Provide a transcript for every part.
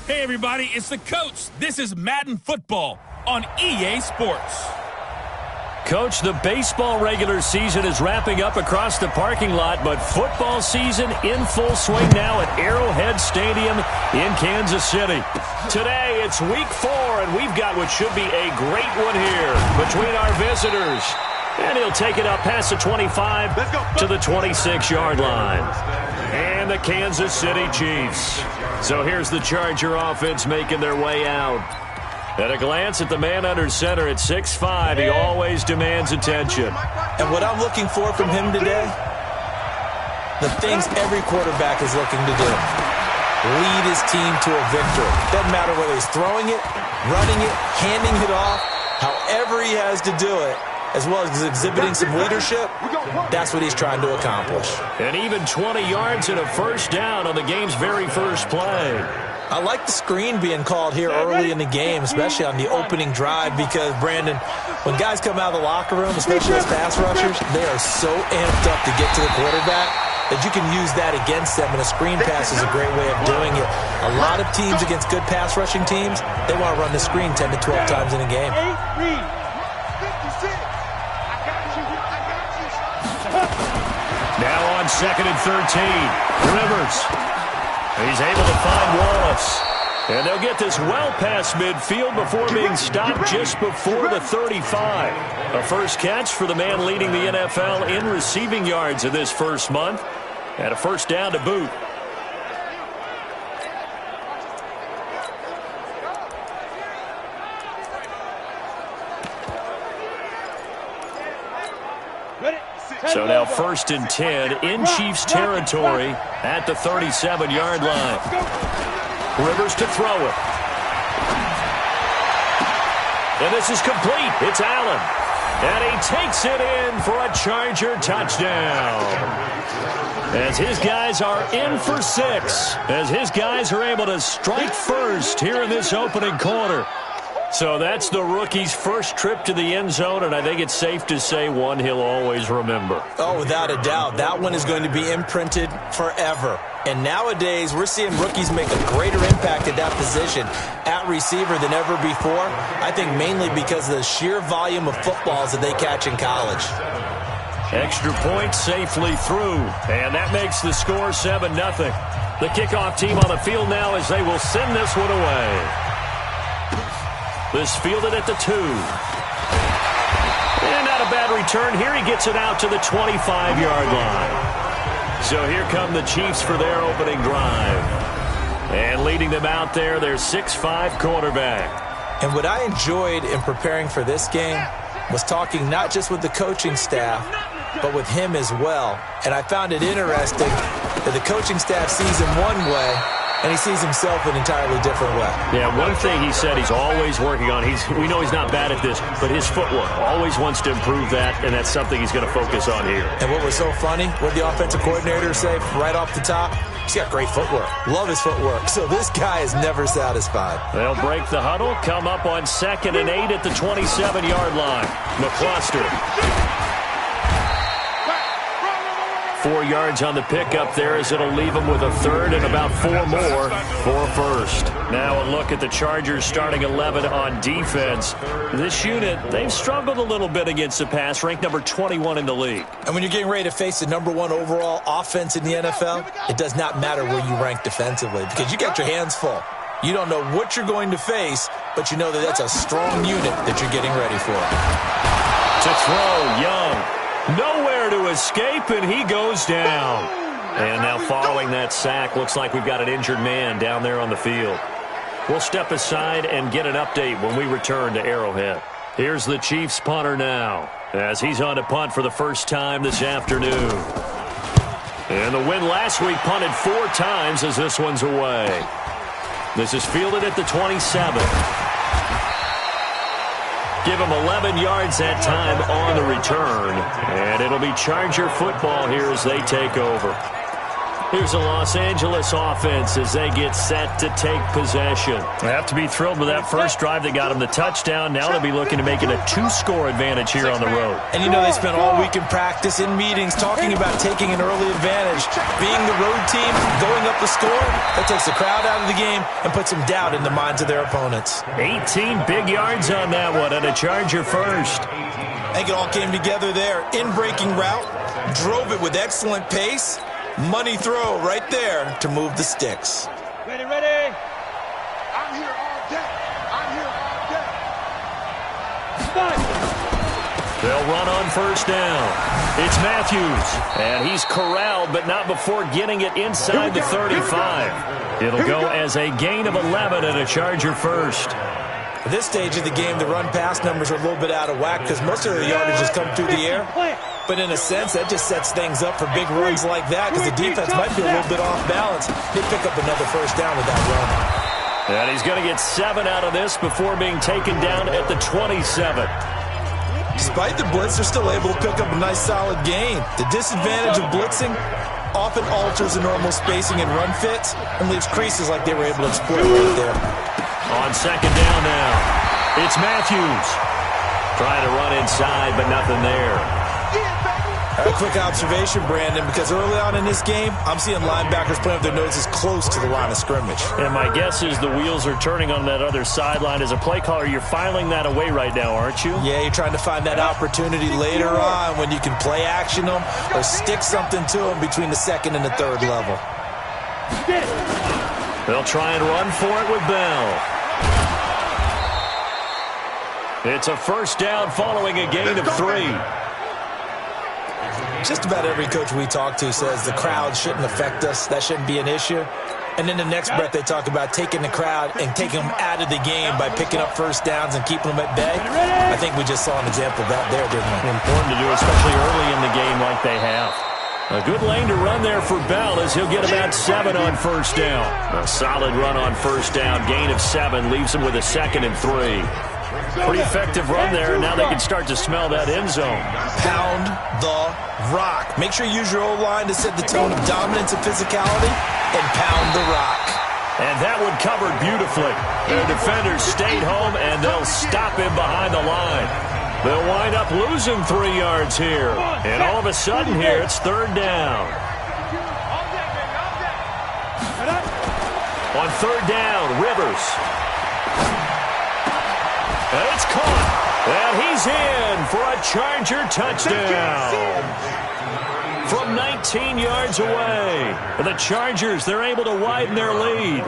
Hey everybody, it's the coach. This is Madden Football on EA Sports. Coach, the baseball regular season is wrapping up across the parking lot, but football season in full swing now at Arrowhead Stadium in Kansas City. Today, it's week 4, and we've got what should be a great one here between our visitors. And he'll take it up past the 25 to the 26-yard line. And the Kansas City Chiefs. So here's the Charger offense making their way out. At a glance at the man under center at 6'5", he always demands attention. And what I'm looking for from him today, the things every quarterback is looking to do. Lead his team to a victory. Doesn't matter whether he's throwing it, running it, handing it off, however he has to do it, as well as exhibiting some leadership, that's what he's trying to accomplish. And even 20 yards and a first down on the game's very first play. I like the screen being called here early in the game, especially on the opening drive, because, Brandon, when guys come out of the locker room, especially as pass rushers, they are so amped up to get to the quarterback that you can use that against them, and a screen pass is a great way of doing it. A lot of teams against good pass rushing teams, they want to run the screen 10 to 12 times in a game. Now on 2nd and 13, Rivers. He's able to find Wallace. And they'll get this well past midfield before being stopped just before the 35. A first catch for the man leading the NFL in receiving yards in this first month. And a first down to boot. So now 1st and 10 in Chiefs territory at the 37-yard line. Rivers to throw it. And this is complete. It's Allen. And he takes it in for a Charger touchdown. As his guys are in for 6. As his guys are able to strike first here in this opening quarter. So that's the rookie's first trip to the end zone, and I think it's safe to say one he'll always remember. Oh, without a doubt. That one is going to be imprinted forever. And nowadays, we're seeing rookies make a greater impact at that position at receiver than ever before. I think mainly because of the sheer volume of footballs that they catch in college. Extra point safely through, and that makes the score 7-0. The kickoff team on the field now as they will send this one away. This fielded at the 2. And not a bad return. Here he gets it out to the 25-yard line. So here come the Chiefs for their opening drive. And leading them out there, their 6'5" quarterback. And what I enjoyed in preparing for this game was talking not just with the coaching staff, but with him as well. And I found it interesting that the coaching staff sees him one way, and he sees himself an entirely different way. Yeah, one thing he said he's always working on, we know he's not bad at this, but his footwork, always wants to improve that, and that's something he's going to focus on here. And what was so funny, what did the offensive coordinator say right off the top? He's got great footwork. Love his footwork. So this guy is never satisfied. They'll break the huddle, come up on 2nd and 8 at the 27-yard line. McCluster. 4 yards on the pickup there as it'll leave him with a 3rd and about 4 more for a first. Now a look at the Chargers starting 11 on defense. This unit, they've struggled a little bit against the pass, ranked number 21 in the league. And when you're getting ready to face the number 1 overall offense in the NFL, it does not matter where you rank defensively because you got your hands full. You don't know what you're going to face, but you know that that's a strong unit that you're getting ready for. To throw, Young. Nowhere to escape, and he goes down. And now following that sack, looks like we've got an injured man down there on the field. We'll step aside and get an update when we return to Arrowhead. Here's the Chiefs punter now, as he's on to punt for the first time this afternoon. And the win last week punted 4 times as this one's away. This is fielded at the 27. Give him 11 yards that time on the return. And it'll be Charger football here as they take over. Here's a Los Angeles offense as they get set to take possession. They have to be thrilled with that first drive that got them the touchdown. Now they'll be looking to make it a 2-score advantage here on the road. And you know they spent all week in practice, in meetings, talking about taking an early advantage. Being the road team, going up the score, that takes the crowd out of the game and puts some doubt in the minds of their opponents. 18 big yards on that one, and a Charger first. I think it all came together there. In-breaking route, drove it with excellent pace. Money throw right there to move the sticks. Ready, ready. I'm here all day. I'm here all day. They'll run on first down. It's Matthews, and he's corralled, but not before getting it inside the 35. It'll go as a gain of 11 and a Charger first. At this stage of the game, the run-pass numbers are a little bit out of whack because most of the yardage has come through the air. But in a sense, that just sets things up for big runs like that because the defense might be a little bit off balance. They pick up another first down with that run. And he's going to get 7 out of this before being taken down at the 27. Despite the blitz, they're still able to pick up a nice solid gain. The disadvantage of blitzing often alters the normal spacing and run fits and leaves creases like they were able to exploit right there. On second down now, it's Matthews. Trying to run inside, but nothing there. A quick observation, Brandon, because early on in this game, I'm seeing linebackers playing with their noses close to the line of scrimmage. And my guess is the wheels are turning on that other sideline. As a play caller, you're filing that away right now, aren't you? Yeah, you're trying to find that opportunity later on when you can play action them or stick something to them between the second and the third level. They'll try and run for it with Bell. It's a first down following a gain of 3. Just about every coach we talk to says the crowd shouldn't affect us. That shouldn't be an issue. And in the next breath, they talk about taking the crowd and taking them out of the game by picking up first downs and keeping them at bay. I think we just saw an example of that there, didn't we? Important to do, especially early in the game like they have. A good lane to run there for Bell as he'll get about 7 on first down. A solid run on first down. Gain of 7 leaves him with a 2nd and 3. Pretty effective run there. Now they can start to smell that end zone. Pound the rock. Make sure you use your O-line to set the tone of dominance and physicality, and pound the rock. And that one covered beautifully. Their defenders stayed home, and they'll stop him behind the line. They'll wind up losing 3 yards here. And all of a sudden here, it's third down. On third down, Rivers. And it's caught. And he's in for a Charger touchdown. From 19 yards away. The Chargers, they're able to widen their lead.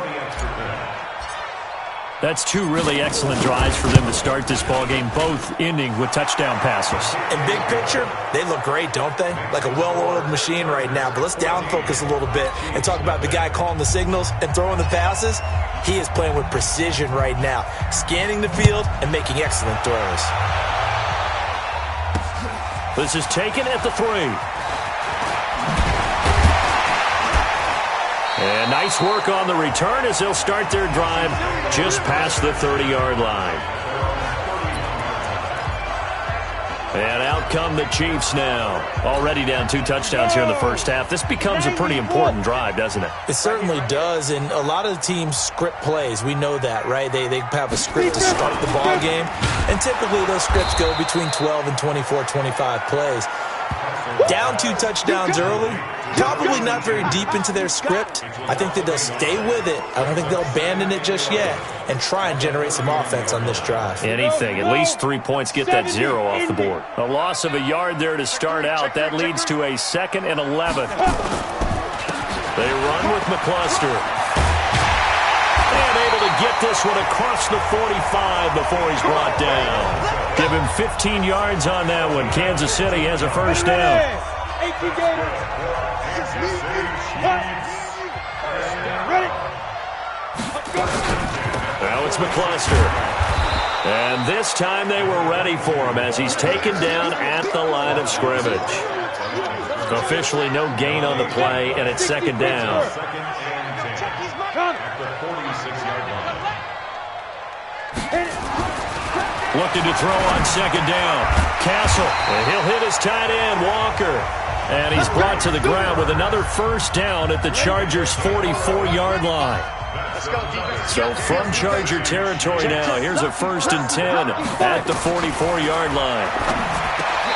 That's 2 really excellent drives for them to start this ballgame, both ending with touchdown passes. In big picture, they look great, don't they? Like a well-oiled machine right now. But let's down focus a little bit and talk about the guy calling the signals and throwing the passes. He is playing with precision right now, scanning the field and making excellent throws. This is taken at the 3. And nice work on the return as they'll start their drive just past the 30-yard line. And out come the Chiefs now. Already down 2 touchdowns here in the first half. This becomes a pretty important drive, doesn't it? It certainly does, and a lot of the teams script plays. We know that, right? They have a script to start the ball game, and typically those scripts go between 12 and 24, 25 plays. Down 2 touchdowns early, probably not very deep into their script. I think that they'll stay with it. I don't think they'll abandon it just yet and try and generate some offense on this drive. Anything. At least 3 points. Get that 0 off the board. A loss of a yard there to start out. That leads to a 2nd and 11. They run with McCluster. And able to get this one across the 45 before he's brought down. Give him 15 yards on that one. Kansas City has a first down. Now it's McCluster. And this time they were ready for him as he's taken down at the line of scrimmage. Officially no gain on the play, and it's 2nd down. Looking to throw on 2nd down. Castle, and he'll hit his tight end, Walker. And he's brought to the ground with another first down at the Chargers' 44-yard line. So from Charger territory now, here's a 1st and 10 at the 44-yard line.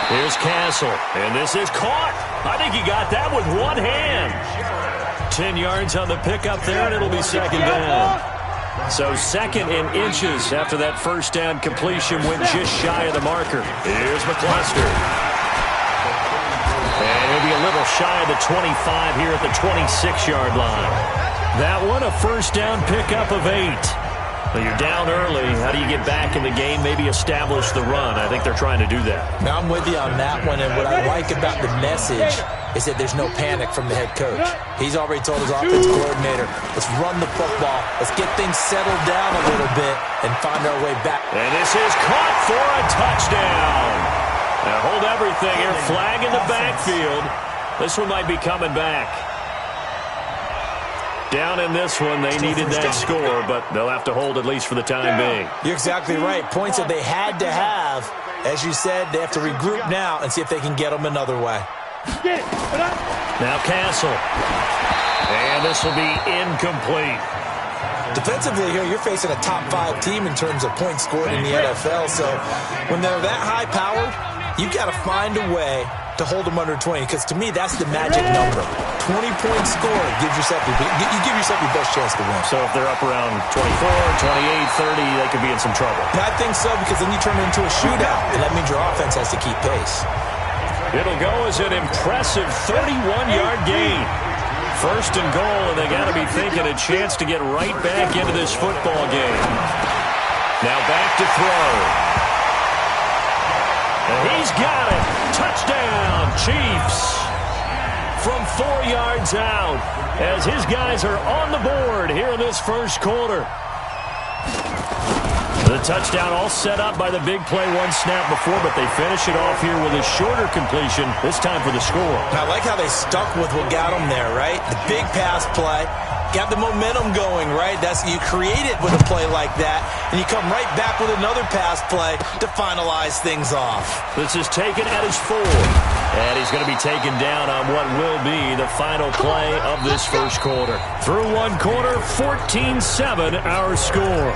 Here's Castle, and this is caught. I think he got that with one hand. 10 yards on the pickup there, and it'll be 2nd down. So 2nd and inches after that first down completion went just shy of the marker. Here's McCluster. And he'll be a little shy of the 25 here at the 26-yard line. That one, a first down pickup of 8. Well, you're down early. How do you get back in the game, maybe establish the run? I think they're trying to do that. Now, I'm with you on that one, and what I like about the message is that there's no panic from the head coach. He's already told his offensive coordinator, let's run the football, let's get things settled down a little bit and find our way back. And this is caught for a touchdown. Now hold everything here. Flag in the backfield. This one might be coming back. Down in this one, they needed that score, but they'll have to hold at least for the time being. You're exactly right. Points that they had to have. As you said, they have to regroup now and see if they can get them another way. Now Castle. And this will be incomplete. Defensively here, you're facing a top 5 team in terms of points scored in the NFL. So when they're that high-powered, you've got to find a way to hold them under 20, because to me, that's the magic number. 20-point score gives yourself you give yourself your best chance to win. So if they're up around 24, 28, 30, they could be in some trouble. I think so, because then you turn it into a shootout, and that means your offense has to keep pace. It'll go as an impressive 31-yard gain. 1st and goal, and they got to be thinking a chance to get right back into this football game. Now back to throw. And he's got it. Touchdown, Chiefs. From 4 yards out, as his guys are on the board here in this first quarter. The touchdown all set up by the big play one snap before, but they finish it off here with a shorter completion, this time for the score. I like how they stuck with what got them there, right? The big pass play. Got the momentum going, right? You create it with a play like that, and you come right back with another pass play to finalize things off. This is taken at his 4, and he's going to be taken down on what will be the final play of this first quarter. Through one quarter, 14-7 our score.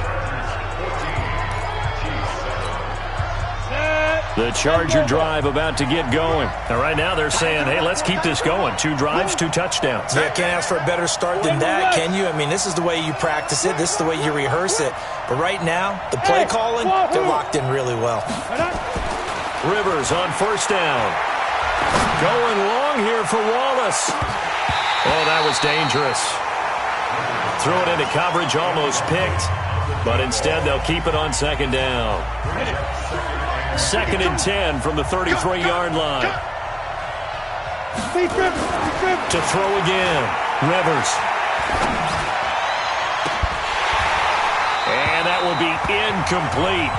The Charger drive about to get going. And right now they're saying, hey, let's keep this going. 2 drives, 2 touchdowns. Yeah, can't ask for a better start than that, can you? I mean, this is the way you practice it. This is the way you rehearse it. But right now, the play calling, they're locked in really well. Rivers on first down. Going long here for Wallace. Oh, that was dangerous. Threw it into coverage, almost picked. But instead, they'll keep it on 2nd down. 2nd and 10 from the 33-yard line. To throw again. Rivers. And that will be incomplete.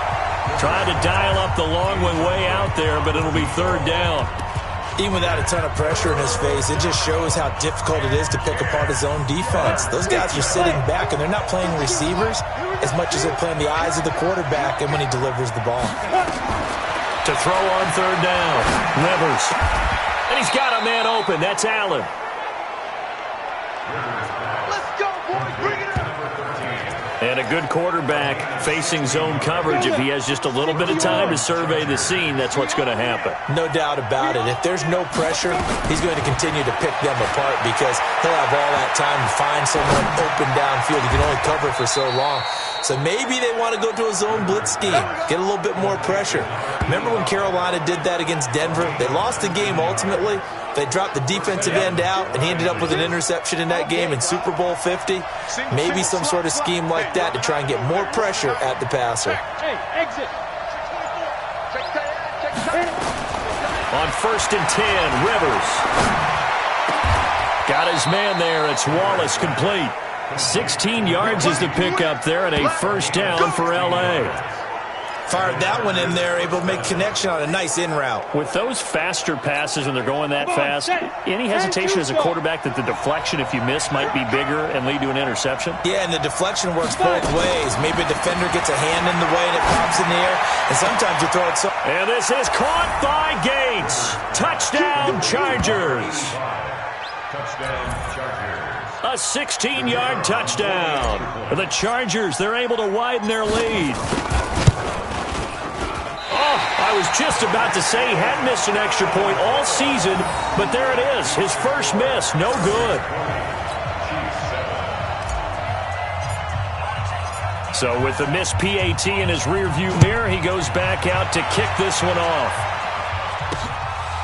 Trying to dial up the long one way out there, but it'll be 3rd down. Even without a ton of pressure in his face, it just shows how difficult it is to pick apart his own defense. Those guys are sitting back, and they're not playing receivers as much as they're playing the eyes of the quarterback and when he delivers the ball. To throw on 3rd down. Rivers. And he's got a man open. That's Allen. Let's go, boys. Bring it up. And a good quarterback facing zone coverage. If he has just a little bit of time to survey the scene, that's what's going to happen. No doubt about it. If there's no pressure, he's going to continue to pick them apart because he'll have all that time to find someone open downfield. He can only cover for so long. So maybe they want to go to a zone blitz scheme, get a little bit more pressure. Remember when Carolina did that against Denver? They lost the game ultimately. They dropped the defensive end out, and he ended up with an interception in that game in Super Bowl 50. Maybe some sort of scheme like that to try and get more pressure at the passer. Hey, exit. On 1st and 10, Rivers. Got his man there. It's Wallace complete. 16 yards is the pickup there, and a 1st down for L.A. Fired that one in there, able to make connection on a nice in route. With those faster passes when they're going that fast, any hesitation as a quarterback that the deflection, if you miss, might be bigger and lead to an interception? Yeah, and the deflection works both ways. Maybe a defender gets a hand in the way and it pops in the air, and sometimes you throw it so... And this is caught by Gates. Touchdown, Chargers. Touchdown, Chargers. A 16-yard touchdown. The Chargers, they're able to widen their lead. Oh, I was just about to say he hadn't missed an extra point all season, but there it is. His first miss, no good. So with the missed PAT in his rearview mirror, he goes back out to kick this one off.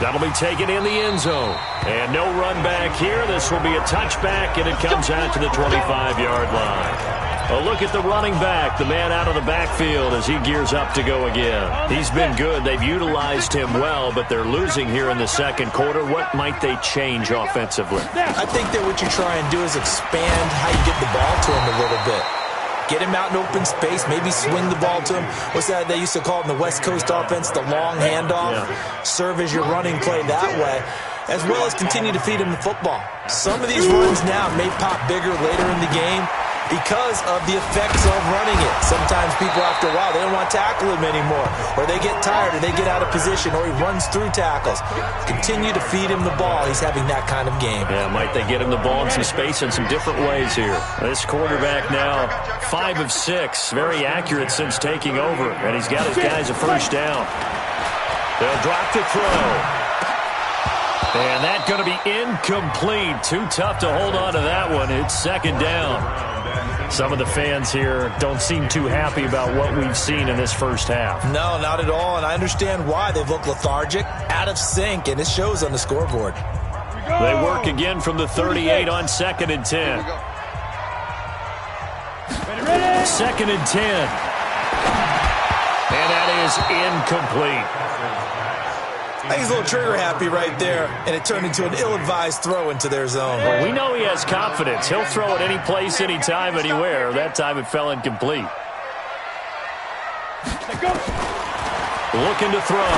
That'll be taken in the end zone. And no run back here. This will be a touchback, and it comes out to the 25-yard line. A look at the running back, the man out of the backfield as he gears up to go again. He's been good. They've utilized him well, but they're losing here in the second quarter. What might they change offensively? I think that what you try and do is expand how you get the ball to him a little bit. Get him out in open space, maybe swing the ball to him. What's that they used to call it in the West Coast offense, the long handoff? Yeah. Serve as your running play that way, as well as continue to feed him the football. Some of these runs now may pop bigger later in the game because of the effects of running it. Sometimes people, after a while, they don't want to tackle him anymore, or they get tired, or they get out of position, or he runs through tackles. Continue to feed him the ball. He's having that kind of game. Yeah, might they get him the ball in some space in some different ways here. This quarterback now 5 of 6, very accurate since taking over, and he's got his guys a first down. They'll drop to throw. And that's going to be incomplete. Too tough to hold on to that one. It's second down. Some of the fans here don't seem too happy about what we've seen in this first half. No, not at all, and I understand why. They've looked lethargic, out of sync, and it shows on the scoreboard. They work again from the 38 on 2nd and 10. 2nd and 10. And that is incomplete. I think he's a little trigger happy right there, and it turned into an ill-advised throw into their zone. Well, we know he has confidence. He'll throw it any place, anytime, anywhere. That time it fell incomplete. Looking to throw.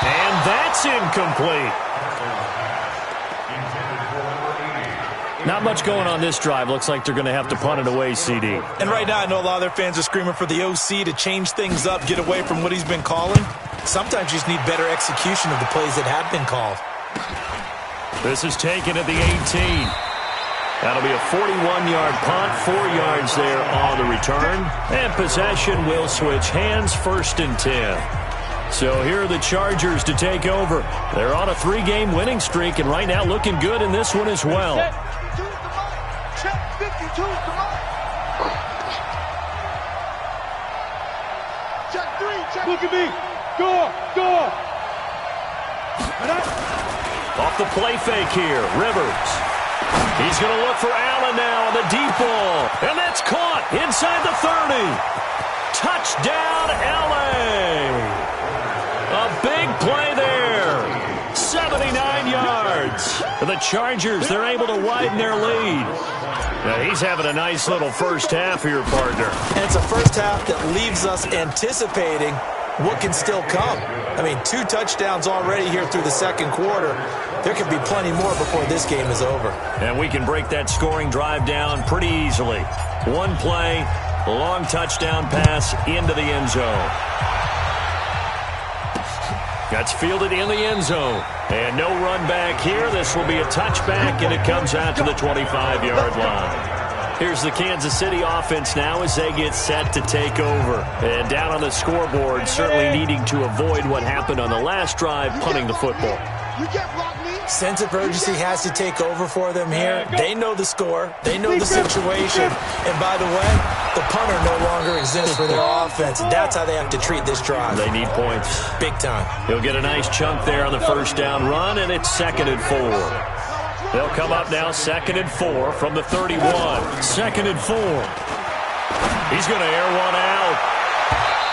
And that's incomplete. Not much going on this drive. Looks like they're going to have to punt it away, CD. And right now, I know a lot of their fans are screaming for the OC to change things up, get away from what he's been calling. Sometimes you just need better execution of the plays that have been called. This is taken at the 18. That'll be a 41-yard punt, 4 yards there on the return. And possession will switch hands, 1st and 10. So here are the Chargers to take over. They're on a 3-game winning streak, and right now looking good in this one as well. Check 52 to check 3, check. Look at me. Go. Off the play fake here, Rivers. He's going to look for Allen now on the deep ball. And that's caught inside the 30. Touchdown, LA. A big play there. 79 yards. The Chargers, they're able to widen their lead. Now, he's having a nice little first half here, partner. And it's a first half that leaves us anticipating what can still come. I mean, 2 touchdowns already here through the second quarter. There could be plenty more before this game is over. And we can break that scoring drive down pretty easily. One play, long touchdown pass into the end zone. That's fielded in the end zone. And no run back here. This will be a touchback, and it comes out to the 25-yard line. Here's the Kansas City offense now as they get set to take over. And down on the scoreboard, certainly needing to avoid what happened on the last drive, punting the football. Sense of urgency has to take over for them here. They know the score. They know the situation. And by the way, the punter no longer exists for their offense. That's how they have to treat this drive. They need points. Big time. He'll get a nice chunk there on the first down run, and it's 2nd and 4. They'll come up now 2nd and 4 from the 31. 2nd and 4. He's going to air one out.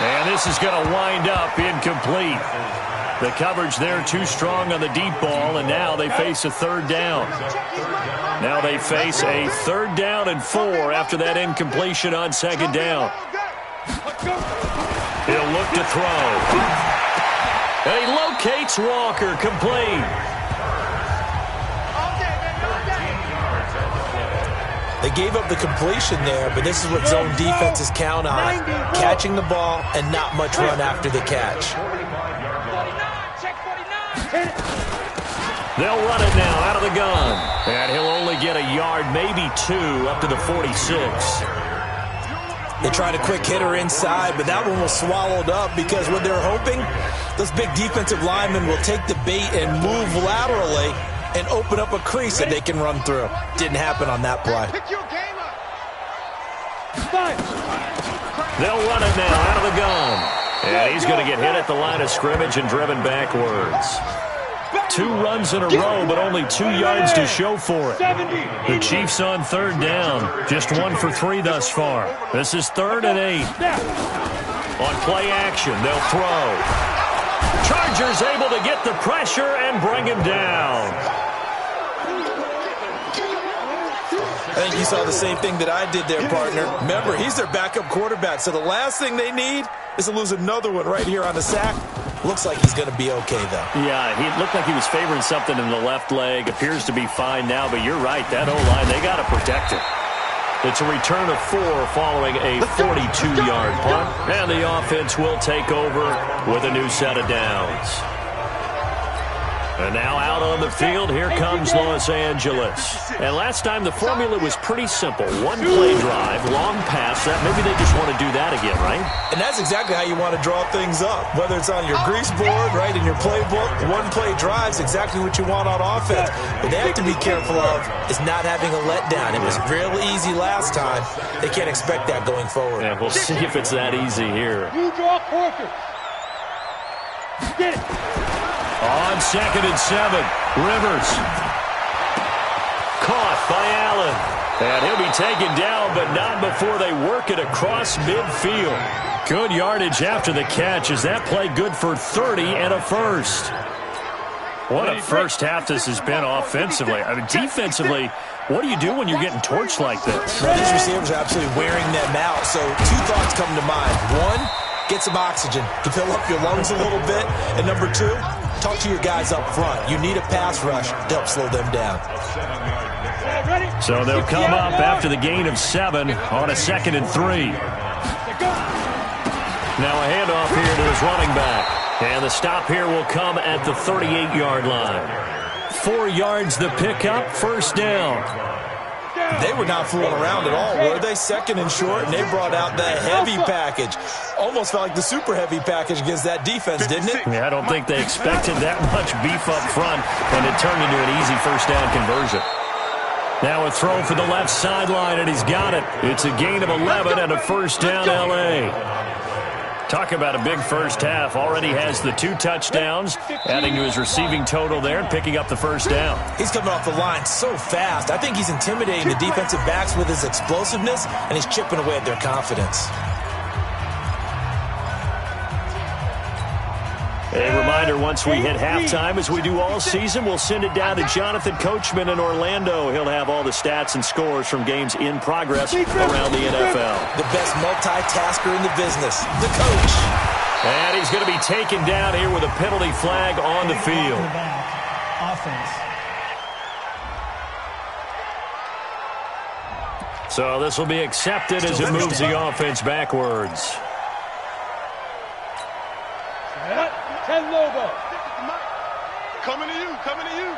And this is going to wind up incomplete. The coverage there too strong on the deep ball, and now they face a 3rd down. Now they face a 3rd down and 4 after that incompletion on 2nd down. He'll look to throw. And he locates Walker, complete. They gave up the completion there, but this is what zone defenses count on. Catching the ball and not much run after the catch. They'll run it now out of the gun. And he'll only get a yard, maybe 2, up to the 46. They tried a quick hitter inside, but that one was swallowed up because what they're hoping, those big defensive linemen will take the bait and move laterally and open up a crease that they can run through. Didn't happen on that play. They'll run it now out of the gun. And he's going to get hit at the line of scrimmage and driven backwards. 2 runs in a row, but only 2 yards to show for it. The Chiefs on 3rd down. Just 1 for 3 thus far. This is 3rd and 8. On play action, they'll throw. Chargers able to get the pressure and bring him down. I think you saw the same thing that I did there, partner. Remember, he's their backup quarterback, so the last thing they need is to lose another one right here on the sack. Looks like he's going to be okay, though. Yeah, he looked like he was favoring something in the left leg. Appears to be fine now, but you're right. That O-line, they got to protect it. It's a return of 4 following a 42-yard punt. And the offense will take over with a new set of downs. And now out on the field, here comes Los Angeles. And last time the formula was pretty simple. 1 play drive, long pass. Maybe they just want to do that again, right? And that's exactly how you want to draw things up. Whether it's on your grease board, right, in your playbook, 1 play drive is exactly what you want on offense. What they have to be careful of is not having a letdown. It was real easy last time. They can't expect that going forward. Yeah, we'll see if it's that easy here. You draw Corker. Get it. On 2nd and 7, Rivers. Caught by Allen. And he'll be taken down, but not before they work it across midfield. Good yardage after the catch. Is that play good for 30 and a first? What a first half this has been offensively. I mean, defensively, what do you do when you're getting torched like this? Well, these receivers are absolutely wearing them out. So 2 thoughts come to mind. 1, get some oxygen to fill up your lungs a little bit. And number 2, talk to your guys up front. You need a pass rush to help slow them down. So they'll come up after the gain of 7 on a 2nd and 3. Now a handoff here to his running back. And the stop here will come at the 38-yard line. 4 yards the pickup, first down. They were not fooling around at all, were they? 2nd and short, and they brought out the heavy package. Almost felt like the super heavy package against that defense, didn't it? Yeah, I don't think they expected that much beef up front, and it turned into an easy first down conversion. Now a throw for the left sideline, and he's got it. It's a gain of 11 and a first down, L.A. Talk about a big first half. Already has the 2 touchdowns, adding to his receiving total there and picking up the first down. He's coming off the line so fast. I think he's intimidating the defensive backs with his explosiveness, and he's chipping away at their confidence. A reminder, once we hit halftime, as we do all season, we'll send it down to Jonathan Coachman in Orlando. He'll have all the stats and scores from games in progress around the NFL. The best multitasker in the business, the coach. And he's going to be taken down here with a penalty flag on the field. So this will be accepted as it moves the offense backwards. Logo. Coming to you, coming to you.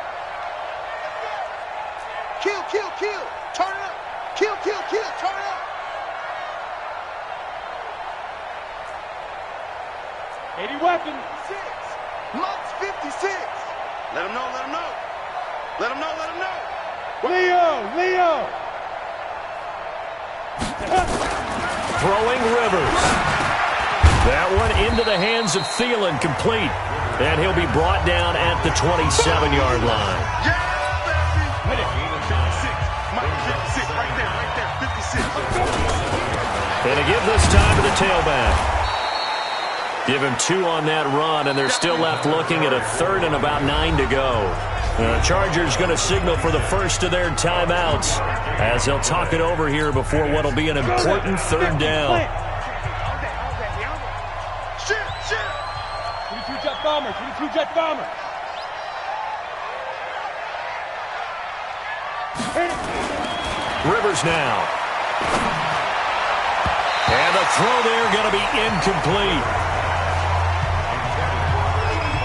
Kill, kill, kill. Turn it up. Kill, kill, kill. Turn it up. 80 weapon. 6. Lux 56. Let him know, let him know. Let him know, let him know. Leo. Throwing Rivers. That one into the hands of Thielen, complete. And he'll be brought down at the 27-yard line. Yeah, baby. 56. Mike 56. Right there, 56. And to give this time to the tailback. Give him 2 on that run, and they're still left looking at a 3rd and about 9 to go. The Chargers going to signal for the first of their timeouts as they'll talk it over here before what will be an important 3rd down. bombers. 22 jet bombers. Rivers now. And the throw there going to be incomplete.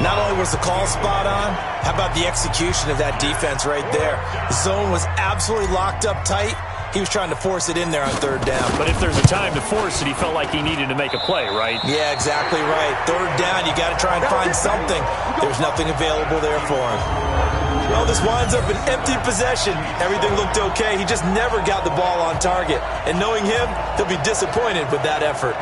Not only was the call spot on, how about the execution of that defense right there? The zone was absolutely locked up tight. He was trying to force it in there on third down. But if there's a time to force it, he felt like he needed to make a play, right? Yeah, exactly right. Third down, you got to try and find something. There's nothing available there for him. Well, this winds up an empty possession. Everything looked okay. He just never got the ball on target. And knowing him, he'll be disappointed with that effort.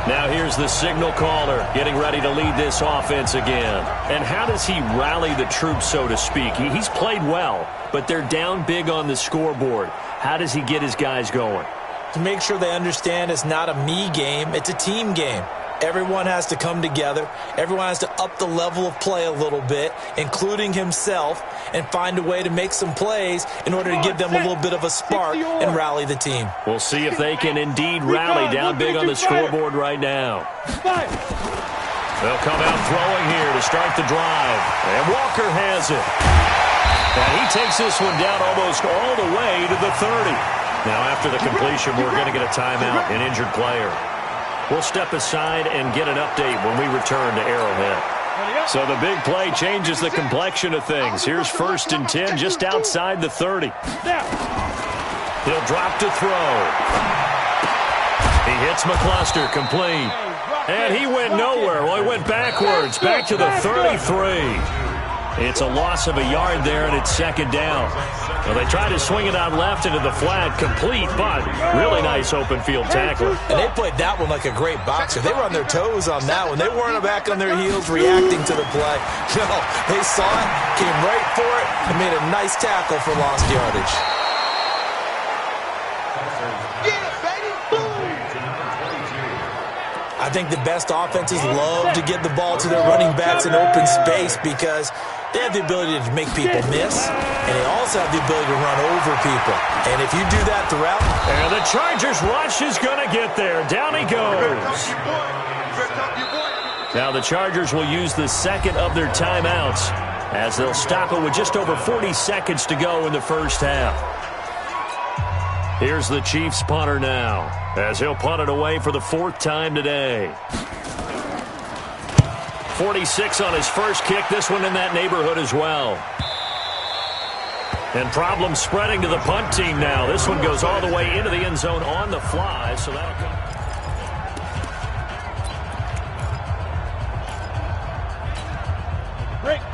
Now here's the signal caller getting ready to lead this offense again. And how does he rally the troops, so to speak? He's played well, but they're down big on the scoreboard. How does he get his guys going? To make sure they understand it's not a me game, it's a team game. Everyone has to come together. Everyone has to up the level of play a little bit, including himself, and find a way to make some plays in order to give them a little bit of a spark and rally the team. We'll see if they can indeed rally down big on the scoreboard right now. They'll come out throwing here to start the drive. And Walker has it. And he takes this one down almost all the way to the 30. Now after the completion, we're going to get a timeout, an injured player. We'll step aside and get an update when we return to Arrowhead. So the big play changes the complexion of things. Here's 1st and 10 just outside the 30. He'll drop to throw. He hits McCluster, complete. And he went nowhere. Well, he went backwards, back to the 33. It's a loss of a yard there, and it's 2nd down. Well, they tried to swing it out left into the flat, complete, but really nice open field tackle. And they played that one like a great boxer. They were on their toes on that one. They weren't back on their heels reacting to the play. No, they saw it, came right for it, and made a nice tackle for lost yardage. I think the best offenses love to get the ball to their running backs in open space because they have the ability to make people miss, and they also have the ability to run over people. And if you do that throughout... And the Chargers rush is going to get there. Down he goes. Now the Chargers will use the 2nd of their timeouts as they'll stop it with just over 40 seconds to go in the first half. Here's the Chiefs punter now as he'll punt it away for the 4th time today. 46 on his first kick. This one in that neighborhood as well. And problems spreading to the punt team now. This one goes all the way into the end zone on the fly, so that'll come.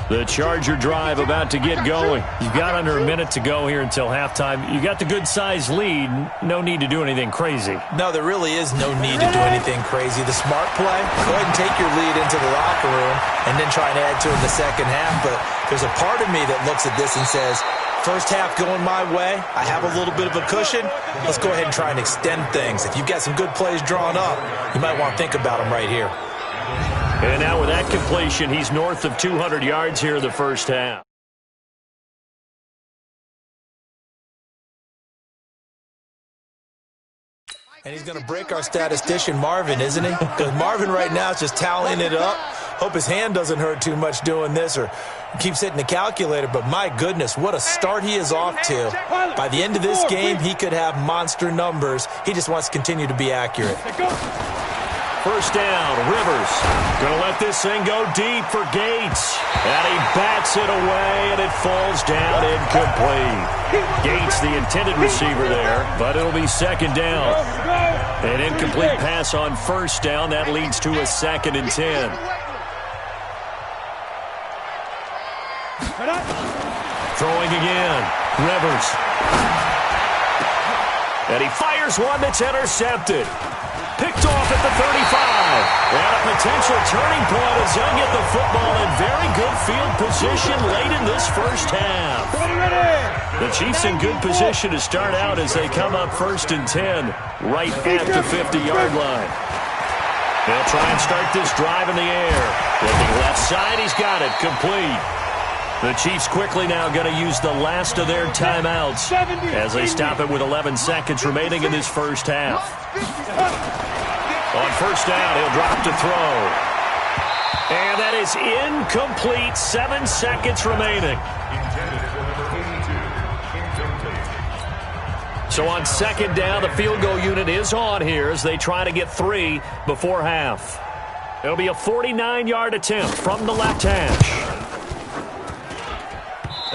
The Charger drive about to get going. You've got under a minute to go here until halftime. You got the good-sized lead. No need to do anything crazy. No, there really is no need to do anything crazy. The smart play, go ahead and take your lead into the locker room and then try and add to it in the second half. But there's a part of me that looks at this and says, first half going my way, I have a little bit of a cushion. Let's go ahead and try and extend things. If you've got some good plays drawn up, you might want to think about them right here. And now with that completion, he's north of 200 yards here in the first half. And he's going to break our statistician, Marvin, isn't he? Because Marvin right now is just tallying it up. Hope his hand doesn't hurt too much doing this or keeps hitting the calculator. But my goodness, what a start he is off to. By the end of this game, he could have monster numbers. He just wants to continue to be accurate. First down, Rivers. Going to let this thing go deep for Gates. And he bats it away, and it falls down incomplete. Gates, the intended receiver there, but it'll be 2nd down. An incomplete pass on first down. That leads to a 2nd and 10. Throwing again, Rivers. And he fires one that's intercepted. Picked off at the 35. And a potential turning point as they'll get the football in very good field position late in this first half. The Chiefs in good position to start out as they come up 1st and 10 right at the 50-yard line. They'll try and start this drive in the air. Looking left side, he's got it, complete. The Chiefs quickly now going to use the last of their timeouts as they stop it with 11 seconds remaining in this first half. On first down, he'll drop to throw. And that is incomplete. 7 seconds remaining. So on second down, the field goal unit is on here as they try to get 3 before half. It'll be a 49-yard attempt from the left hash.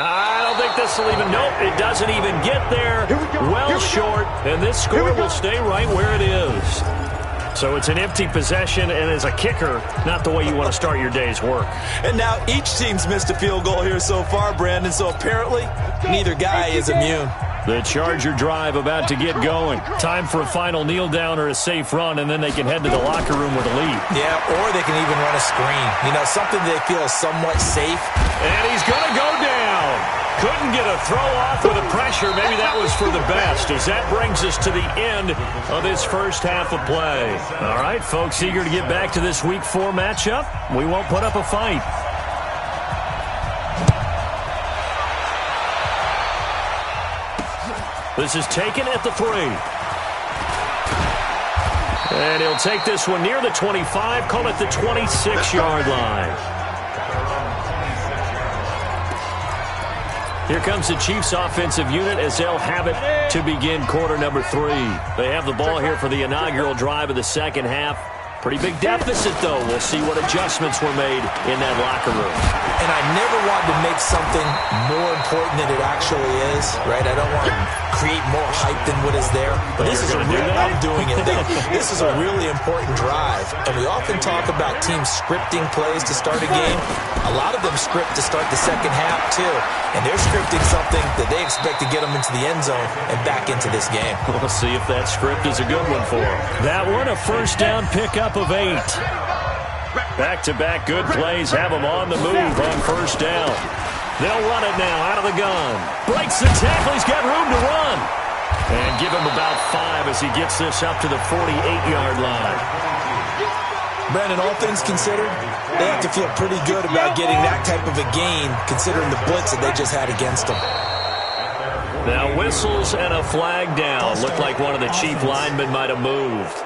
I don't think this will even, nope, it doesn't even get there. Well short, and this score will stay right where it is. So it's an empty possession, and as a kicker, not the way you want to start your day's work. And now each team's missed a field goal here so far, Brandon, so apparently neither guy is immune. The Charger drive about to get going. Time for a final kneel down or a safe run, and then they can head to the locker room with a lead. Yeah, or they can even run a screen. You know, something they feel is somewhat safe. And he's going to go down. Couldn't get a throw off with the pressure. Maybe that was for the best, as that brings us to the end of this first half of play. All right, folks, eager to get back to this Week 4 matchup. We won't put up a fight. This is taken at the 3. And he'll take this one near the 25, call it the 26-yard line. Here comes the Chiefs offensive unit as they'll have it to begin quarter number 3. They have the ball here for the inaugural drive of the second half. Pretty big deficit, though. We'll see what adjustments were made in that locker room. And I never wanted to make something more important than it actually is, right? I don't want to create more hype than what is there. But this is a really, I'm doing it. This is a really important drive. And we often talk about teams scripting plays to start a game. A lot of them script to start the second half, too. And they're scripting something that they expect to get them into the end zone and back into this game. We'll see if that script is a good one for them. That one, a first down pickup of 8. Back-to-back good plays have them on the move on first down. They'll run it now out of the gun. Breaks the tackle. He's got room to run. And give him about 5 as he gets this up to the 48-yard line. Brandon, all things considered, they have to feel pretty good about getting that type of a gain considering the blitz that they just had against them. Now whistles and a flag down. Looked like one of the Chief linemen might have moved.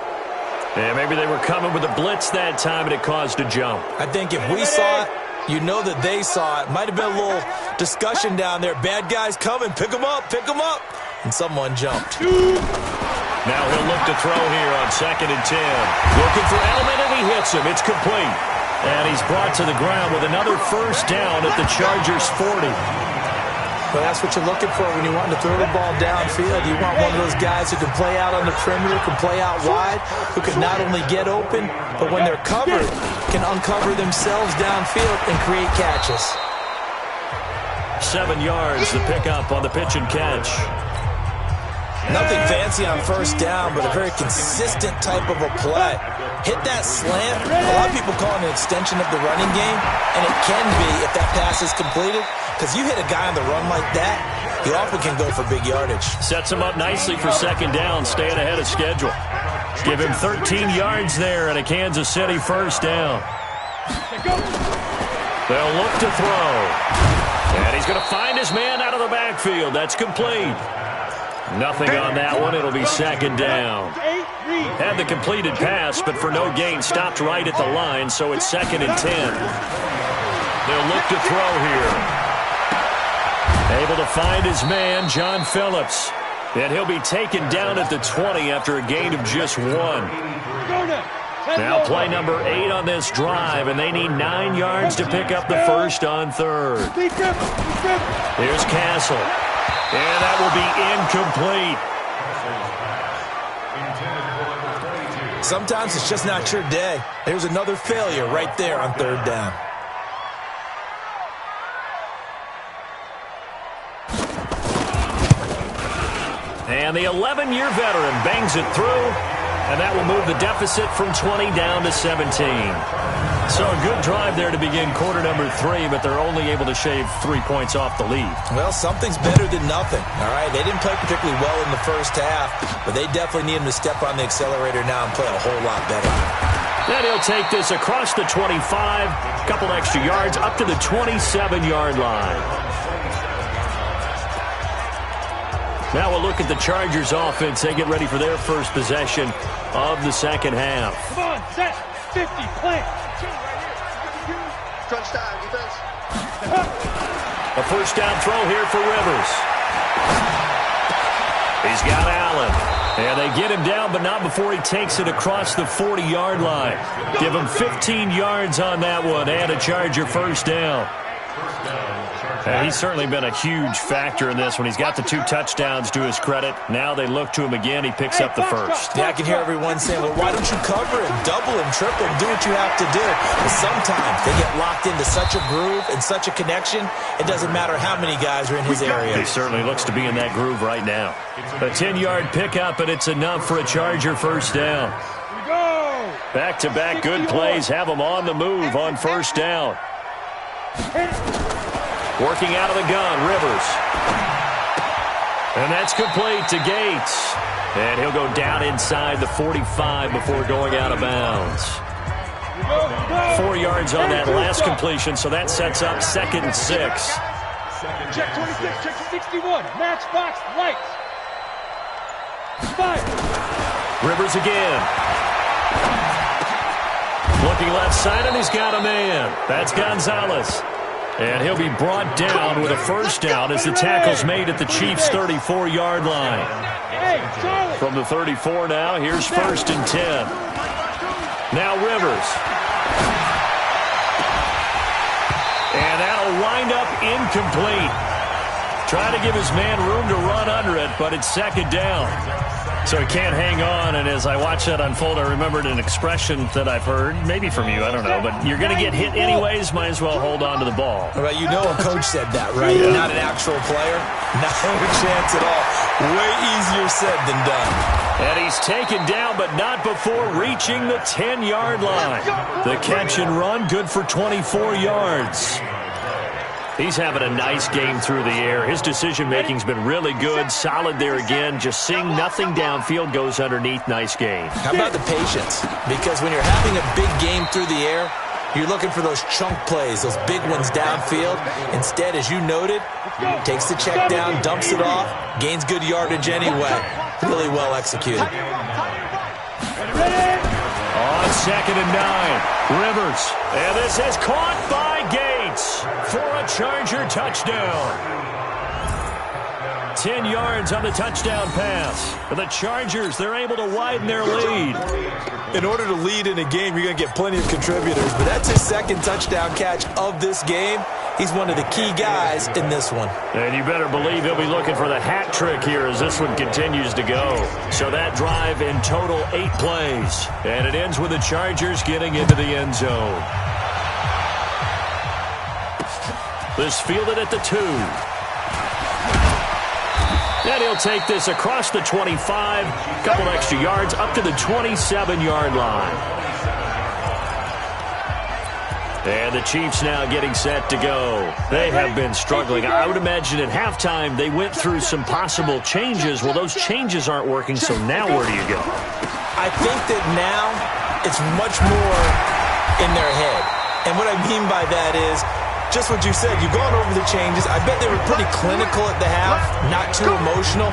And maybe they were coming with a blitz that time and it caused a jump. I think if we saw it, you know that they saw it. Might have been a little discussion down there. Bad guys coming. Pick them up. Pick them up. And someone jumped. Now he'll look to throw here on 2nd and 10. Looking for Edelman, and he hits him. It's complete. And he's brought to the ground with another first down at the Chargers' 40. Well, that's what you're looking for when you want to throw the ball downfield. You want one of those guys who can play out on the perimeter, can play out wide, who can not only get open, but when they're covered, can uncover themselves downfield and create catches. 7 yards, the pickup on the pitch and catch. Nothing fancy on first down, but a very consistent type of a play. Hit that slant. A lot of people call it an extension of the running game, and it can be if that pass is completed, because you hit a guy on the run like that, you often can go for big yardage. Sets him up nicely for second down, staying ahead of schedule. Give him 13 yards there and a Kansas City first down. They'll look to throw. And he's going to find his man out of the backfield. That's complete. Nothing on that one. It'll be second down. Had the completed pass, but for no gain, stopped right at the line, so it's 2nd and 10. They'll look to throw here. Able to find his man, John Phillips. And he'll be taken down at the 20 after a gain of just 1. Now play number 8 on this drive, and they need 9 yards to pick up the first on 3rd. Here's Castle. And that will be incomplete. Sometimes it's just not your day. There's another failure right there on 3rd down. And the 11-year veteran bangs it through, and that will move the deficit from 20 down to 17. So a good drive there to begin quarter number 3, but they're only able to shave 3 points off the lead. Well, something's better than nothing, all right? They didn't play particularly well in the first half, but they definitely need them to step on the accelerator now and play a whole lot better. Then he'll take this across the 25, a couple extra yards up to the 27-yard line. Now we'll look at the Chargers offense. They get ready for their first possession of the second half. Come on, set, 50, plant. Crunch time, defense. A first down throw here for Rivers. He's got Allen. And they get him down, but not before he takes it across the 40-yard line. Give him 15 yards on that one and a Charger first down. He's certainly been a huge factor in this one. He's got the 2 touchdowns to his credit. Now they look to him again. He picks up the first. Yeah, I can hear everyone saying, well, why don't you cover him, double him, triple him, do what you have to do. But sometimes they get locked into such a groove and such a connection, it doesn't matter how many guys are in his area. He certainly looks to be in that groove right now. A 10-yard pickup, and it's enough for a Charger first down. Back-to-back good plays have them on the move on first down. Working out of the gun, Rivers. And that's complete to Gates. And he'll go down inside the 45 before going out of bounds. 4 yards on that last completion, so that sets up 2nd and 6. Check 26, check 61, matchbox, lights. Fire. Rivers again. Looking left side, and he's got a man. That's Gonzalez. And he'll be brought down with a first down as the tackle's made at the Chiefs' 34-yard line. From the 34 now, here's 1st and 10. Now Rivers. And that'll wind up incomplete. Trying to give his man room to run under it, but it's 2nd down. So he can't hang on, and as I watch that unfold, I remembered an expression that I've heard, maybe from you, I don't know, but you're going to get hit anyways, might as well hold on to the ball. Right, you know a coach said that, right? Yeah. Not an actual player. Not a chance at all. Way easier said than done. And he's taken down, but not before reaching the 10-yard line. The catch and run, good for 24 yards. He's having a nice game through the air. His decision-making's been really good. Solid there again. Just seeing nothing downfield goes underneath. Nice game. How about the patience? Because when you're having a big game through the air, you're looking for those chunk plays, those big ones downfield. Instead, as you noted, takes the check down, dumps it off, gains good yardage anyway. Really well executed. On 2nd and 9, Rivers. And this is caught by Gates for a Charger touchdown. 10 yards on the touchdown pass. For the Chargers, they're able to widen their lead. In order to lead in a game, you're going to get plenty of contributors, but that's his 2nd touchdown catch of this game. He's one of the key guys in this one. And you better believe he'll be looking for the hat trick here as this one continues to go. So that drive in total 8 plays. And it ends with the Chargers getting into the end zone. This fielded at the 2. And he'll take this across the 25, a couple extra yards up to the 27-yard line. And the Chiefs now getting set to go. They have been struggling. I would imagine at halftime they went through some possible changes. Well, those changes aren't working, so now where do you go? I think that now it's much more in their head. And what I mean by that is, just what you said, you've gone over the changes. I bet they were pretty clinical at the half, not too emotional.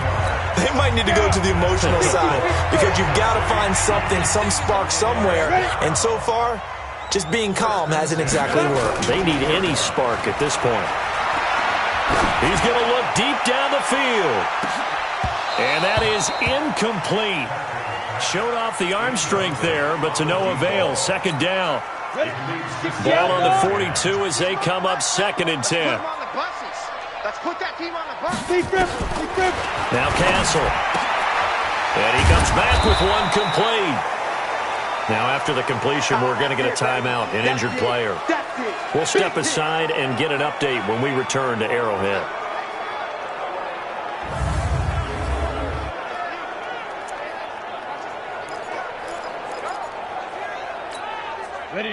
They might need to go to the emotional side because you've got to find something, some spark somewhere. And so far, just being calm hasn't exactly worked. They need any spark at this point. He's going to look deep down the field. And that is incomplete. Showed off the arm strength there, but to no avail. 2nd down. Ball on the 42 as they come up 2nd and 10. Now Castle. And he comes back with one complete. Now after the completion, we're going to get a timeout, an injured player. We'll step aside and get an update when we return to Arrowhead.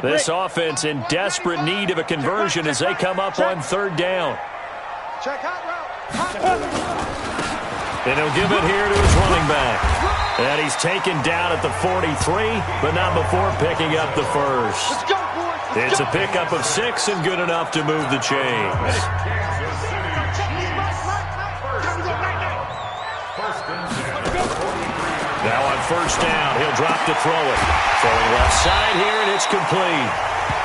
This offense in desperate need of a conversion as they come up on 3rd down. And he'll give it here to his running back. And he's taken down at the 43, but not before picking up the first. Let's go, boys. It's a pickup of 6 and good enough to move the chains. Now on first down, he'll drop to throw it. Throwing left side here, and it's complete.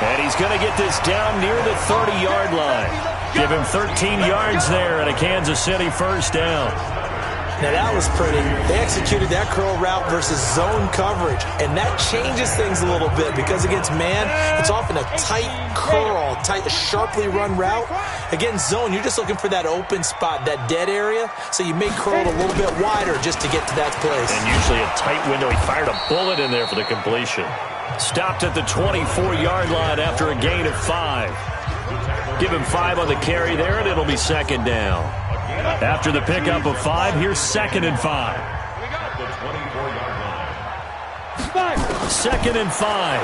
And he's going to get this down near the 30-yard line. Give him 13 yards there and a Kansas City first down. Now that was pretty. They executed that curl route versus zone coverage, and that changes things a little bit because against man, it's often a tight curl, a sharply run route. Against zone, you're just looking for that open spot, that dead area, so you may curl it a little bit wider just to get to that place. And usually a tight window. He fired a bullet in there for the completion. Stopped at the 24-yard line after a gain of 5. Give him 5 on the carry there, and it'll be second down. After the pickup of 5, here's 2nd and 5. 2nd and 5.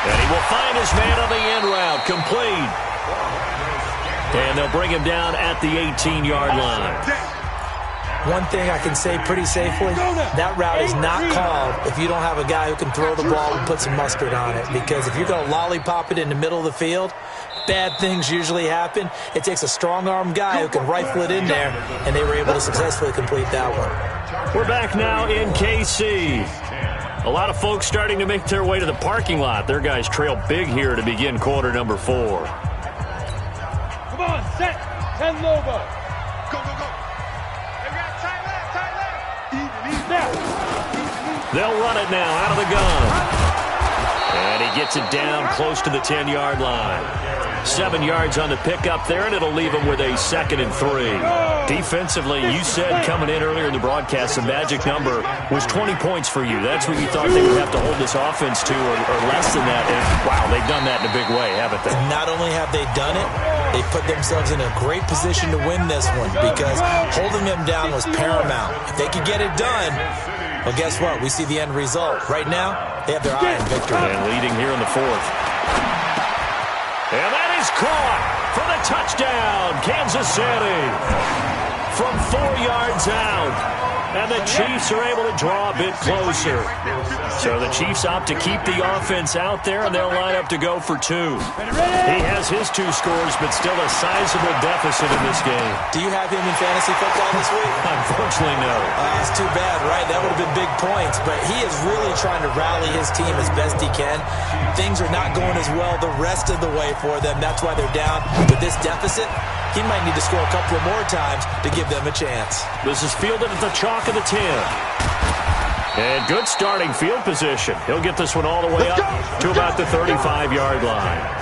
And he will find his man on the end route, complete. And they'll bring him down at the 18-yard line. One thing I can say pretty safely, that route is not called if you don't have a guy who can throw the ball and put some mustard on it. Because if you're going to lollipop it in the middle of the field, bad things usually happen. It takes a strong-arm guy who can rifle it in there, and they were able to successfully complete that one. We're back now in KC. A lot of folks starting to make their way to the parking lot. Their guys trail big here to begin quarter number 4. Come on, set. 10 Lobo. Go, go, go. Hey, we got tight left. Even now. They'll run it now out of the gun. And he gets it down close to the 10-yard line. 7 yards on the pickup there, and it'll leave him with a 2nd and 3. Defensively, you said coming in earlier in the broadcast, the magic number was 20 points for you. That's what you thought they would have to hold this offense to, or less than that. And, wow, they've done that in a big way, haven't they? Not only have they done it, they put themselves in a great position to win this one because holding them down was paramount. If they could get it done, well, guess what? We see the end result. Right now, they have their eye on victory. And leading here in the 4th. And that is caught for the touchdown, Kansas City. From 4 yards out. And the Chiefs are able to draw a bit closer. So the Chiefs opt to keep the offense out there, and they'll line up to go for 2. He has his 2 scores, but still a sizable deficit in this game. Do you have him in fantasy football this week? Unfortunately, no. That's too bad, right? That would have been big points. But he is really trying to rally his team as best he can. Things are not going as well the rest of the way for them. That's why they're down. With this deficit, he might need to score a couple of more times to give them a chance. This is fielded at the chalk of the 10. And good starting field position. He'll get this one all the way up to about the 35-yard line.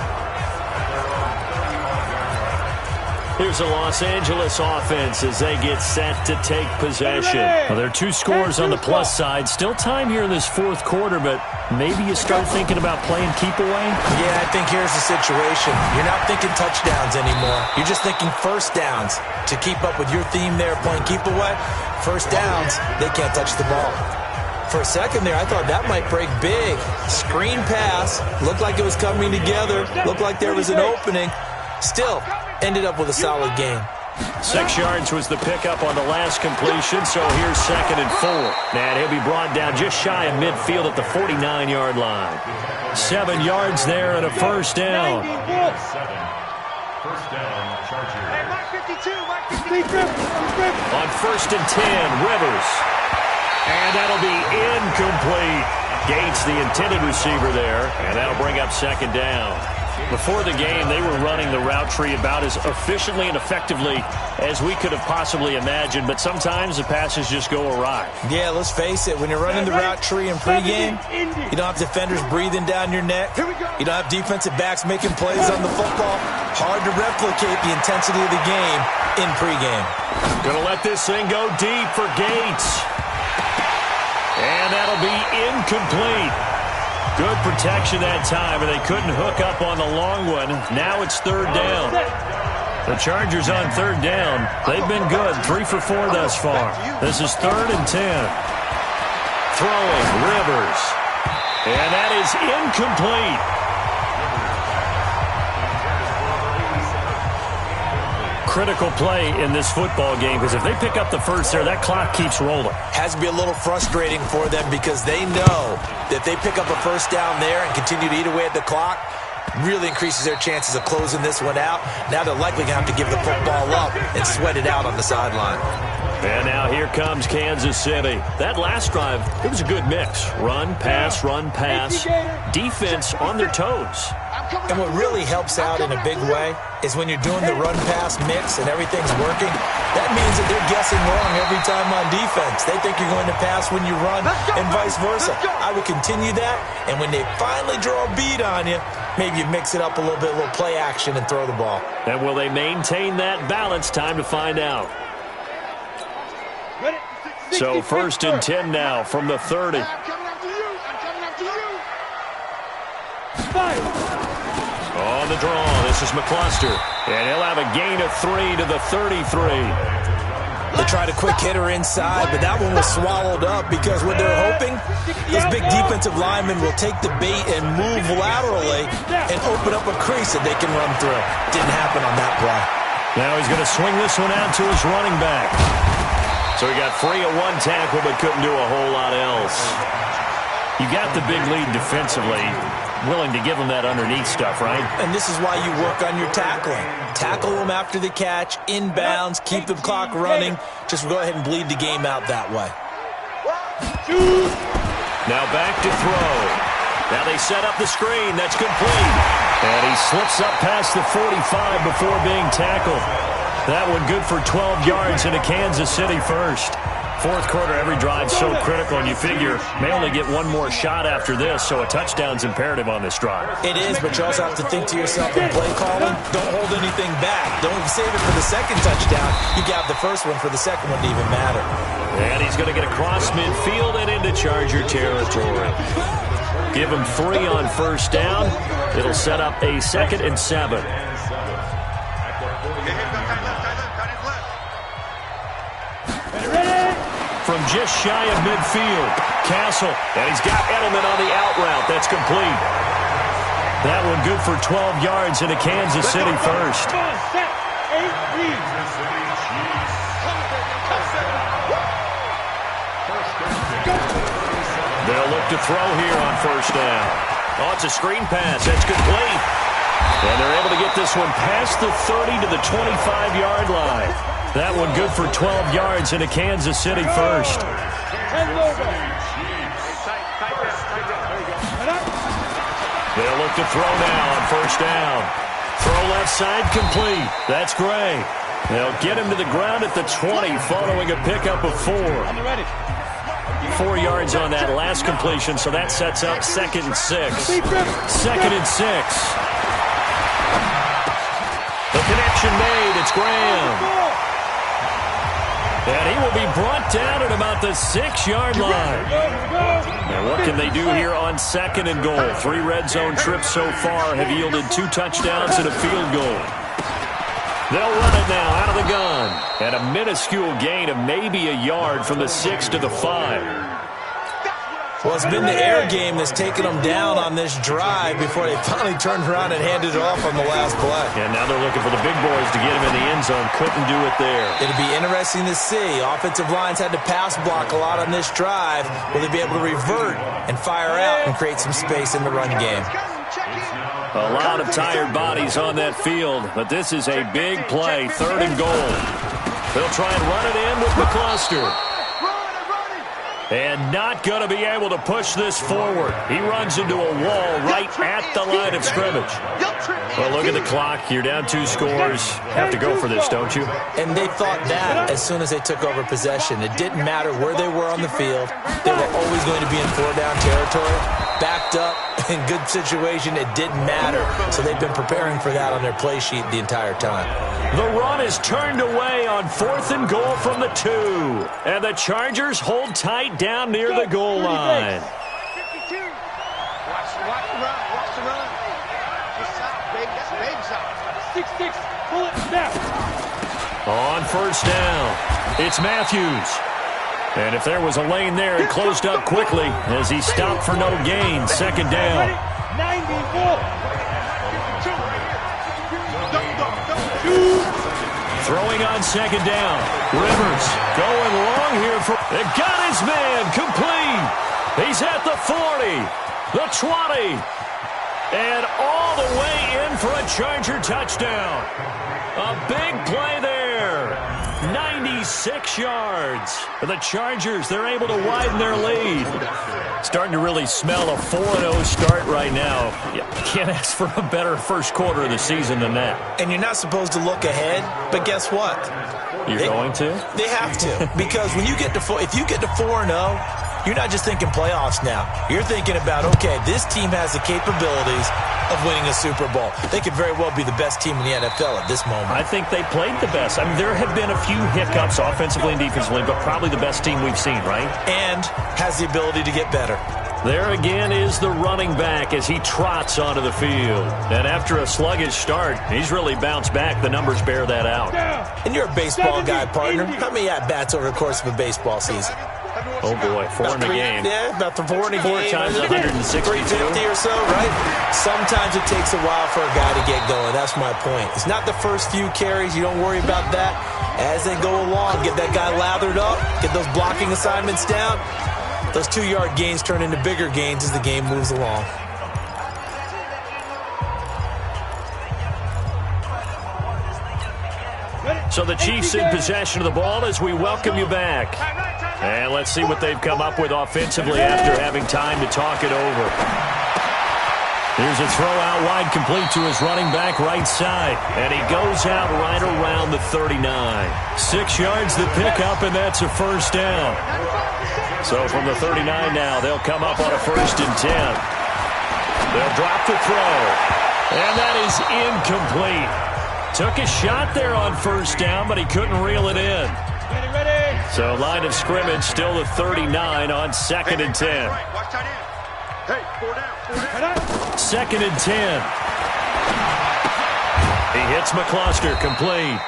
Here's the Los Angeles offense as they get set to take possession. Well, there are 2 scores on the plus side. Still time here in this 4th quarter, but maybe you start thinking about playing keep away? Yeah, I think here's the situation. You're not thinking touchdowns anymore. You're just thinking first downs. To keep up with your theme there, playing keep away, first downs, they can't touch the ball. For a second there, I thought that might break big. Screen pass, looked like it was coming together, looked like there was an opening. Still, ended up with a solid game. 6 yards was the pickup on the last completion, so here's 2nd and 4. And he'll be brought down just shy of midfield at the 49-yard line. 7 yards there and a first down. First down, Chargers. Hey, Mike 52, Mike 52. On 1st and 10, Rivers. And that'll be incomplete. Gates, the intended receiver there, and that'll bring up 2nd down. Before the game, they were running the route tree about as efficiently and effectively as we could have possibly imagined, but sometimes the passes just go awry. Yeah, let's face it, when you're running the route tree in pregame, you don't have defenders breathing down your neck. You don't have defensive backs making plays on the football. Hard to replicate the intensity of the game in pregame. Gonna let this thing go deep for Gates. And that'll be incomplete. Good protection that time, and they couldn't hook up on the long one. Now it's 3rd down. The Chargers on 3rd down. They've been good, 3 for 4 thus far. This is 3rd and 10. Throwing, Rivers. And that is incomplete. critical play in this football game because if they pick up the first there, that clock keeps rolling. Has to be a little frustrating for them because they know that they pick up a first down there and continue to eat away at the clock, really increases their chances of closing this one out. Now they're likely going to have to give the football up and sweat it out on the sideline. And now here comes Kansas City. That last drive, it was a good mix. Run, pass, defense on their toes. And what really helps out in a big way is when you're doing the run-pass mix and everything's working, that means that they're guessing wrong every time on defense. They think you're going to pass when you run and vice versa. I would continue that, and when they finally draw a bead on you, maybe you mix it up a little bit, a little play action, and throw the ball. And will they maintain that balance? Time to find out. So 1st and 10 now from the 30. On the draw, this is McCluster. And he'll have a gain of 3 to the 33. They tried a quick hitter inside, but that one was swallowed up because what they're hoping, those big defensive linemen will take the bait and move laterally and open up a crease that they can run through. Didn't happen on that play. Now he's going to swing this one out to his running back. So he got free of one tackle but couldn't do a whole lot else. You got the big lead defensively. Willing to give them that underneath stuff, right? And this is why you work on your tackling. Tackle them after the catch, inbounds, keep the clock running. Just go ahead and bleed the game out that way. Now back to throw. Now they set up the screen. That's complete. And he slips up past the 45 before being tackled. That one good for 12 yards into Kansas City first. Fourth quarter, every drive so critical, and you figure may only get one more shot after this, so a touchdown's imperative on this drive. It is, but you also have to think to yourself in play calling, don't hold anything back. Don't save it for the second touchdown. You got the first one for the second one to even matter. And he's going to get across midfield and into Charger territory. Give him 3 on first down. It'll set up a 2nd and 7. From just shy of midfield, Castle, and he's got Edelman on the out route. That's complete. That one good for 12 yards into Kansas City first. They'll look to throw here on first down. Oh, it's a screen pass. That's complete. And they're able to get this one past the 30 to the 25-yard line. That one good for 12 yards into Kansas City first. They'll look to throw now on first down. Throw left side complete. That's Gray. They'll get him to the ground at the 20 following a pickup of 4. 4 yards on that last completion, so that sets up 2nd and 6. 2nd and 6. The connection made. It's Graham. And he will be brought down at about the 6-yard line. Now what can they do here on 2nd and goal? 3 red zone trips so far have yielded 2 touchdowns and a field goal. They'll run it now out of the gun. And a minuscule gain of maybe a yard from the 6 to the 5. Well, it's been the air game that's taken them down on this drive before they finally turned around and handed it off on the last play. And now they're looking for the big boys to get him in the end zone. Couldn't do it there. It'll be interesting to see. Offensive lines had to pass block a lot on this drive. Will they be able to revert and fire out and create some space in the run game? A lot of tired bodies on that field, but this is a big play, 3rd and goal. They'll try and run it in with McCluster. And not going to be able to push this forward. He runs into a wall right at the line of scrimmage. Well, look at the clock. You're down 2 scores. Have to go for this, don't you? And they thought that as soon as they took over possession. It didn't matter where they were on the field. They were always going to be in 4-down territory. Backed up, in good situation, it didn't matter. So they've been preparing for that on their play sheet the entire time. The run is turned away on 4th and goal from the 2. And the Chargers hold tight down near the goal line. 52. Watch the run. Watch the run. It's out, baby. That's a baby shot. 6-6. Pull it down. On first down, it's Matthews. And if there was a lane there, it closed up quickly as he stopped for no gain. 2nd down. 94. Throwing on second down. Rivers going long here. They got his man complete. He's at the 40, the 20, and all the way in for a Charger touchdown. A big play there. 96 yards. The Chargers, they're able to widen their lead. Starting to really smell a 4-0 start right now. You can't ask for a better first quarter of the season than that. And you're not supposed to look ahead, but guess what? You're going to? They have to. Because when you get to if you get to 4-0, you're not just thinking playoffs now. You're thinking about, okay, this team has the capabilities of winning a Super Bowl. They could very well be the best team in the NFL at this moment. I think they played the best. I mean, there have been a few hiccups offensively and defensively, but probably the best team we've seen, right? And has the ability to get better. There again is the running back as he trots onto the field. And after a sluggish start, he's really bounced back. The numbers bear that out. And you're a baseball guy, partner. How many at-bats over the course of a baseball season? Oh, boy, four in a game. Yeah, about 4 in a game. 4 times 162. 350 or so, right? Sometimes it takes a while for a guy to get going. That's my point. It's not the first few carries. You don't worry about that. As they go along, get that guy lathered up, get those blocking assignments down. Those 2-yard gains turn into bigger gains as the game moves along. So the Chiefs in possession of the ball as we welcome you back. And let's see what they've come up with offensively after having time to talk it over. Here's a throw out wide, complete to his running back right side. And he goes out right around the 39. 6 yards to pick up, and that's a first down. So from the 39 now, they'll come up on a 1st and 10. They'll drop the throw. And that is incomplete. Took a shot there on 1st down, but he couldn't reel it in. So line of scrimmage still the 39 on 2nd and 10. Hey, 4 down. 2nd and 10. He hits McCluster, complete.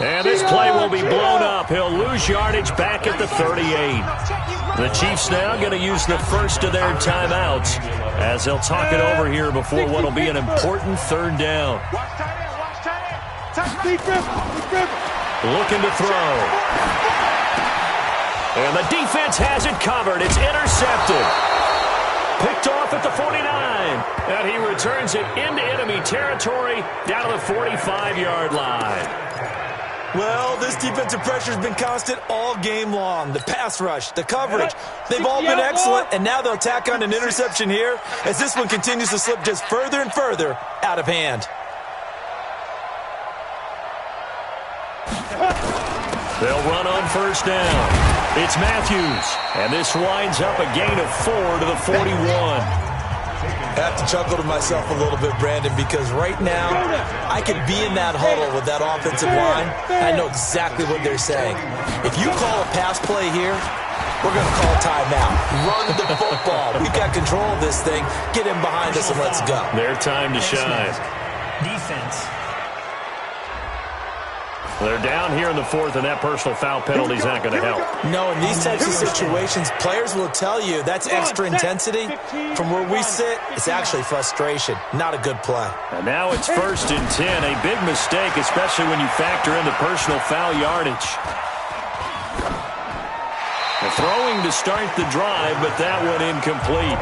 And this play will be blown up. He'll lose yardage back at the 38. The Chiefs now going to use the first of their timeouts as they'll talk it over here before what will be an important 3rd down. Looking to throw. And the defense has it covered. It's intercepted. Picked off at the 49. And he returns it into enemy territory down to the 45-yard line. Well, this defensive pressure has been constant all game long. The pass rush, the coverage, they've all been excellent, and now they'll tack on an interception here as this one continues to slip just further and further out of hand. They'll run on 1st down. It's Matthews, and this winds up a gain of 4 to the 41. I have to chuckle to myself a little bit, Brandon, because right now I could be in that huddle with that offensive line. I know exactly what they're saying. If you call a pass play here, we're going to call a timeout. Run the football. We've got control of this thing. Get in behind us and let's go. Their time to shine. Defense. They're down here in the 4th, and that personal foul penalty is not going to help. No, in these types of situations, players will tell you that's extra intensity. From where we sit, it's actually frustration. Not a good play. And now it's 1st and 10. A big mistake, especially when you factor in the personal foul yardage. The throwing to start the drive, but that one incomplete.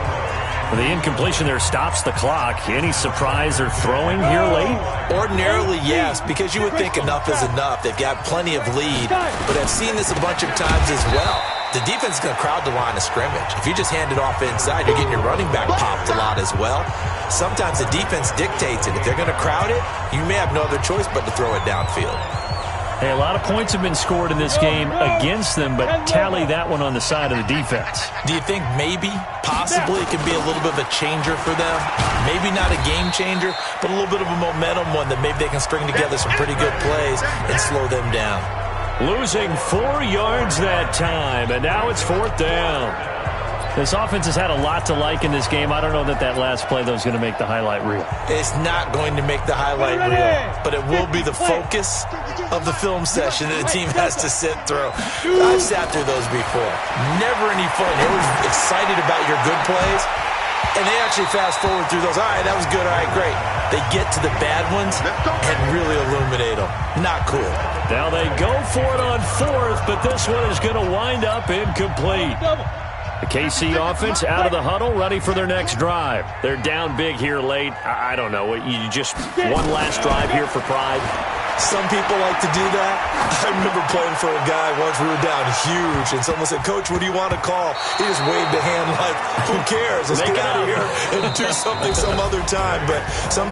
The incompletion there stops the clock. Any surprise they're throwing here late? Ordinarily, yes, because you would think enough is enough. They've got plenty of lead, but I've seen this a bunch of times as well. The defense is going to crowd the line of scrimmage. If you just hand it off inside, you're getting your running back popped a lot as well. Sometimes the defense dictates it. If they're going to crowd it, you may have no other choice but to throw it downfield. Hey, a lot of points have been scored in this game against them, but tally that one on the side of the defense. Do you think maybe, possibly, it could be a little bit of a changer for them? Maybe not a game changer, but a little bit of a momentum one that maybe they can string together some pretty good plays and slow them down. Losing 4 yards that time, and now it's 4th down. This offense has had a lot to like in this game. I don't know that last play, though, is going to make the highlight reel. It's not going to make the highlight reel, but it will be the focus of the film session that the team has to sit through. I've sat through those before. Never any fun. You're always excited about your good plays, And they actually fast forward through those. All right, that was good. All right, great. They get to the bad ones and really illuminate them. Not cool. Now they go for it on fourth, but this one is going to wind up incomplete. The KC offense out of the huddle, ready for their next drive. They're down big here late. I don't know. You just one last drive here for pride. Some people like to do that. I remember playing for a guy once. We were down huge, and someone said, "Coach, what do you want to call?" He just waved a hand like, "Who cares? Let's get out of here and do something some other time." But some